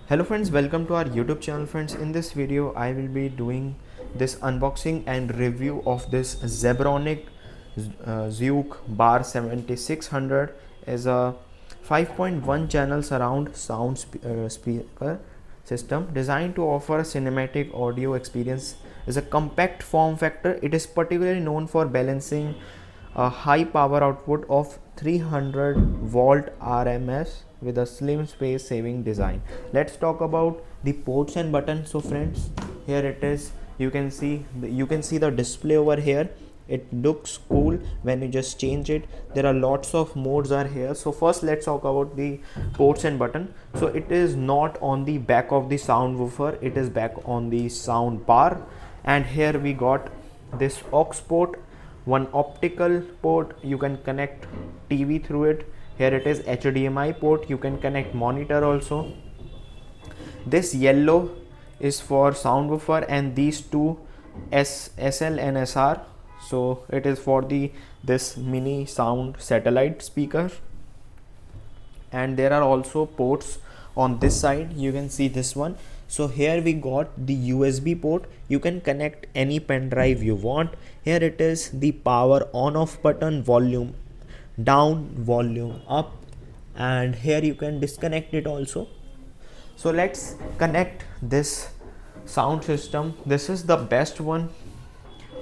Hello friends, welcome to our YouTube channel friends. In this video I will be doing this unboxing and review of this Zebronics Juke bar 7600 is a 5.1 channel surround sound speaker system designed to offer a cinematic audio experience. Is a compact form factor. It is particularly known for balancing a high power output of 300 volt RMS with a slim space saving design. Let's talk about the ports and buttons. So friends, here it is. You can see the display over here. It looks cool when you just change it. There are lots of modes are here. So first let's talk about the ports and button. So it is not on the back of the sound woofer, it is back on the sound bar. And here we got this aux port, one optical port, you can connect TV through it. Here it is HDMI port, you can connect monitor also. This yellow is for sound woofer and these two SL and SR, so it is for this mini sound satellite speaker. And there are also ports on this side, you can see this one. So here we got the USB port, you can connect any pen drive you want. Here it is the power on off button, volume down, volume up, and here you can disconnect it also. So let's connect this sound system. This is the best one,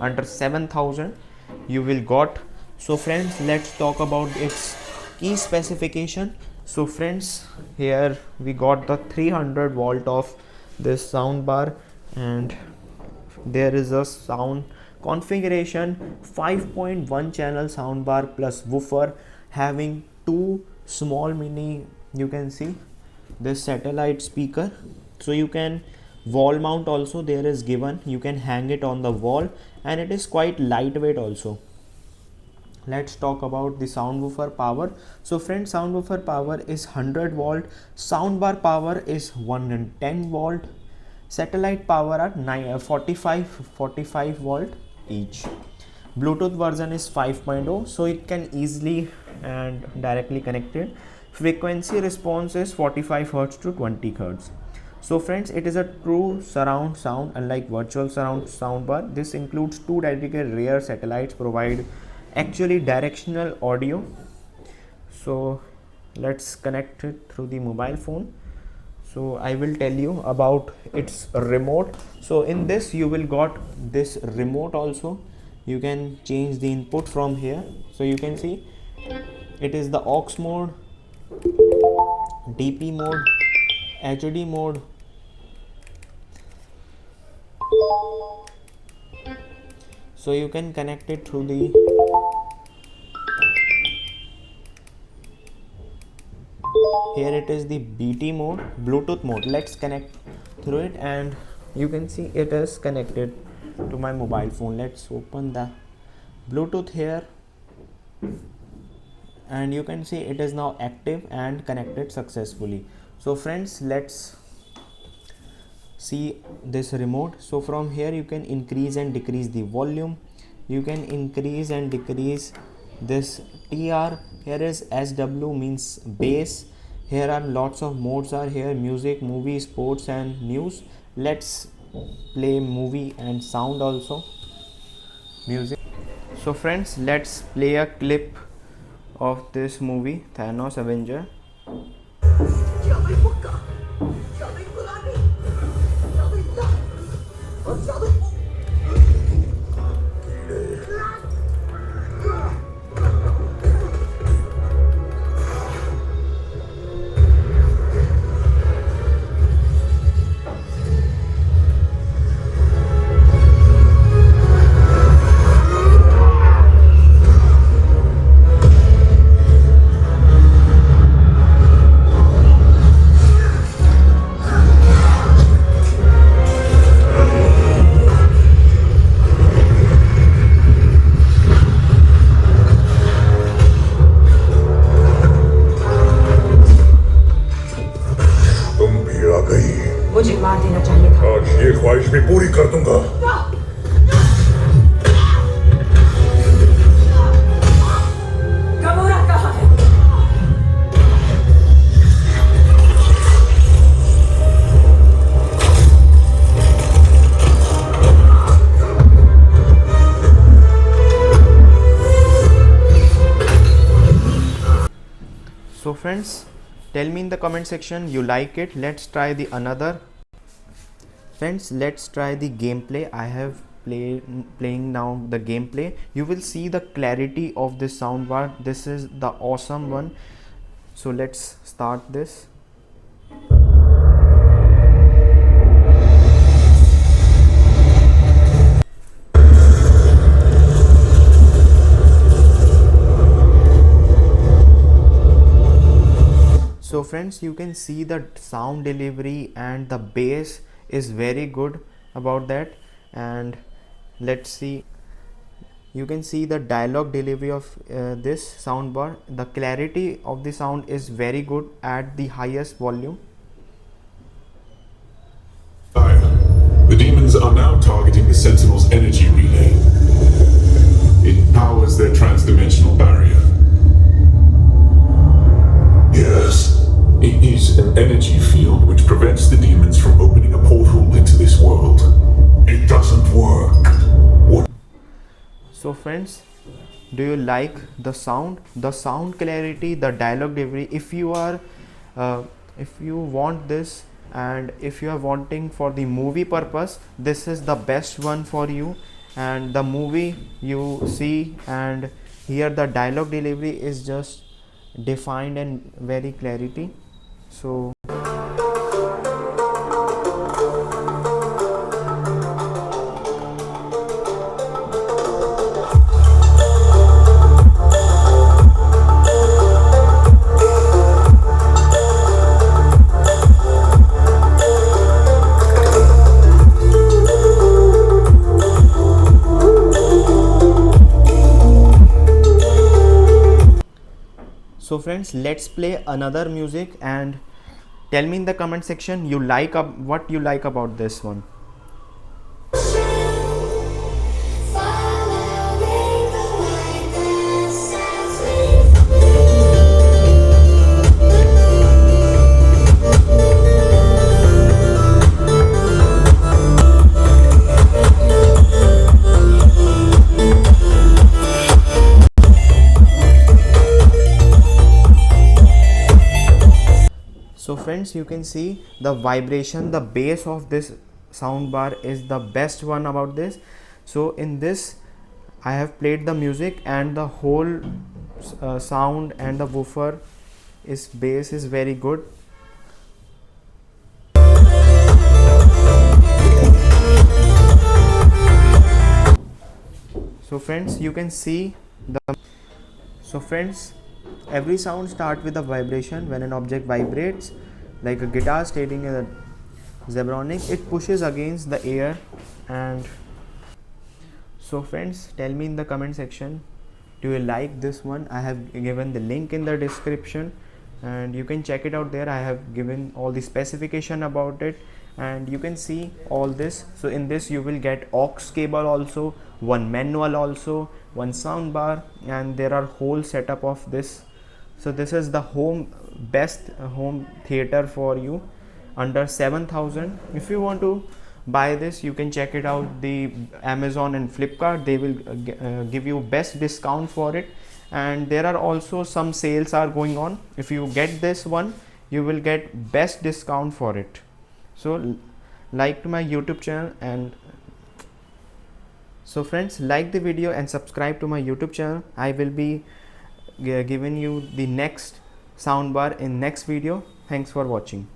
under 7000 you will got. So friends, let's talk about its key specification. So friends, here we got the 300 volt of this sound bar, and there is a sound configuration 5.1 channel sound bar plus woofer having two small mini, you can see this satellite speaker. So you can wall mount also, there is given, you can hang it on the wall, and it is quite lightweight also. Let's talk about the sound woofer power. So friends, sound woofer power is 100 volt, sound bar power is 110 volt, satellite power are 45 volt each. Bluetooth version is 5.0, so it can easily and directly connected. Frequency response is 45 Hz to 20 Hz. So friends, it is a true surround sound unlike virtual surround soundbar. This includes two dedicated rear satellites provide actually directional audio. So let's connect it through the mobile phone. So I will tell you about its remote. So in this you will got this remote also, you can change the input from here. So you can see it is the aux mode, DP mode, HD mode, so you can connect it through the here it is the BT mode, Bluetooth mode. Let's connect through it, and you can see it is connected to my mobile phone. Let's open the Bluetooth here, and you can see it is now active and connected successfully. So friends, let's see this remote. So from here you can increase and decrease the volume, you can increase and decrease this TR. Here is SW means bass. Here are lots of modes are here: music, movie, sports and news. Let's play movie and sound also, music. So friends, let's play a clip of this movie Thanos Avenger. मुझे मार देना चाहिए था। आज ये ख्वाहिश भी पूरी कर दूंगा। गमोरा कहाँ है? friends, tell me in the comment section you like it. Let's try the another. Friends, let's try the gameplay. I have playing now the gameplay. You will see the clarity of this soundbar. This is the awesome one. So let's start this. So friends, you can see the sound delivery and the bass is very good about that. And let's see, you can see the dialogue delivery of this soundbar. The clarity of the sound is very good at the highest volume. The demons are now targeting the Sentinel's energy relay. It powers their transdimensional barrier. Yes. It is an energy field which prevents the demons from opening a portal into this world. It doesn't work. What? So friends, do you like the sound clarity, the dialogue delivery? If you are if you want this, and if you are wanting for the movie purpose, this is the best one for you. And the movie you see and here the dialogue delivery is just defined and very clarity. So friends, let's play another music and tell me in the comment section you like what you like about this one. So friends, you can see the vibration, the bass of this soundbar is the best one about this. So in this I have played the music and the whole sound and the woofer is bass is very good. So friends, you can see the every sound starts with a vibration. When an object vibrates, like a guitar stating a Zebronics, it pushes against the air. And so friends, tell me in the comment section, do you like this one? I have given the link in the description and you can check it out there. I have given all the specification about it and you can see all this. So in this you will get aux cable also, one manual also, one sound bar, and there are whole setup of this. So this is the best home theater for you under 7,000. If you want to buy this, you can check it out the Amazon and Flipkart. They will give you best discount for it, and there are also some sales are going on. If you get this one, you will get best discount for it. So like to my YouTube channel, and so friends, like the video and subscribe to my YouTube channel. I will be giving you the next soundbar in next video. Thanks for watching.